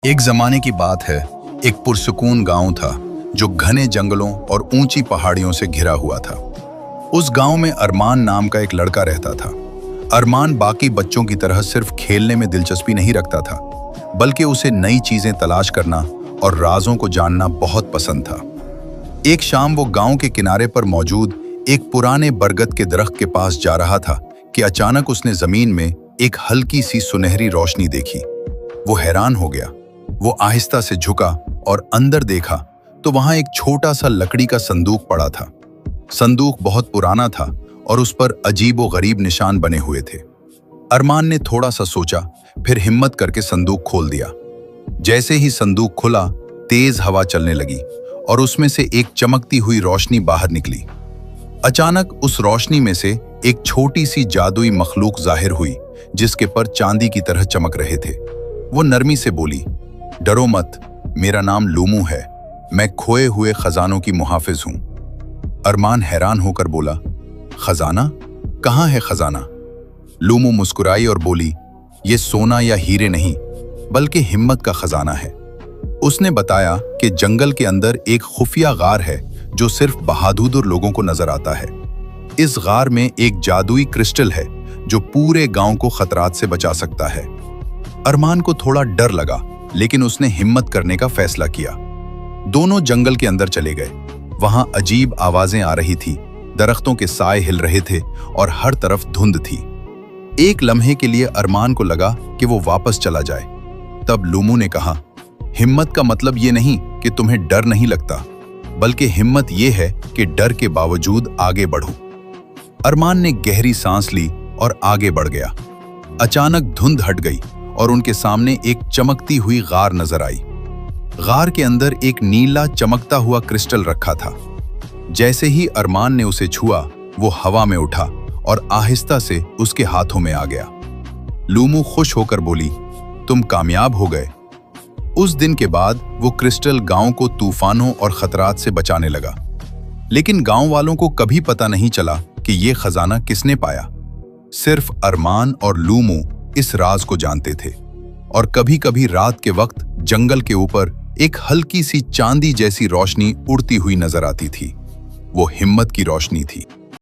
एक जमाने की बात है। एक पुरसुकून गांव था जो घने जंगलों और ऊंची पहाड़ियों से घिरा हुआ था। उस गांव में अरमान नाम का एक लड़का रहता था। अरमान बाकी बच्चों की तरह सिर्फ खेलने में दिलचस्पी नहीं रखता था, बल्कि उसे नई चीजें तलाश करना और राजों को जानना बहुत पसंद था। एक शाम वो गांव के किनारे पर मौजूद एक पुराने बरगद के दरख्त के पास जा रहा था कि अचानक उसने जमीन में एक हल्की सी सुनहरी रोशनी देखी। वो हैरान हो गया। वो आहिस्ता से झुका और अंदर देखा तो वहां एक छोटा सा लकड़ी का संदूक पड़ा था। संदूक बहुत पुराना था और उस पर अजीबो गरीब निशान बने हुए थे। अरमान ने थोड़ा सा सोचा, फिर हिम्मत करके संदूक खोल दिया। जैसे ही संदूक खुला, तेज हवा चलने लगी और उसमें से एक चमकती हुई रोशनी बाहर निकली। अचानक उस रोशनी में से एक छोटी सी जादुई मखलूक जाहिर हुई, जिसके पर चांदी की तरह चमक रहे थे। वो नरमी से बोली, डरो मत, मेरा नाम लूमू है, मैं खोए हुए खजानों की मुहाफिज हूं। अरमान हैरान होकर बोला, खजाना? कहाँ है खजाना? लूमू मुस्कुराई और बोली, ये सोना या हीरे नहीं, बल्कि हिम्मत का खजाना है। उसने बताया कि जंगल के अंदर एक खुफिया गार है जो सिर्फ बहादुर लोगों को नजर आता है। इस गार में एक जादुई क्रिस्टल है जो पूरे गांव को खतरात से बचा सकता है। अरमान को थोड़ा डर लगा, लेकिन उसने हिम्मत करने का फैसला किया। दोनों जंगल के अंदर चले गए। वहां अजीब आवाजें आ रही थी, दरख्तों के साए हिल रहे थे और हर तरफ धुंध थी। एक लम्हे के लिए अरमान को लगा कि वो वापस चला जाए। तब लूमू ने कहा, हिम्मत का मतलब ये नहीं कि तुम्हें डर नहीं लगता, बल्कि हिम्मत ये है कि डर के बावजूद आगे बढ़ो। अरमान ने गहरी सांस ली और आगे बढ़ गया। अचानक धुंध हट गई और उनके सामने एक चमकती हुई गार नजर आई। गार के अंदर एक नीला चमकता हुआ क्रिस्टल रखा था। जैसे ही अरमान ने उसे छुआ, वो हवा में उठा और आहिस्ता से उसके हाथों में आ गया। लूमू खुश होकर बोली, तुम कामयाब हो गए। उस दिन के बाद वो क्रिस्टल गांव को तूफानों और खतरात से बचाने लगा। लेकिन गांव वालों को कभी पता नहीं चला कि ये खजाना किसने पाया। सिर्फ अरमान और लूमू इस राज को जानते थे। और कभी-कभी रात के वक्त जंगल के ऊपर एक हल्की सी चांदी जैसी रोशनी उड़ती हुई नजर आती थी। वो हिम्मत की रोशनी थी।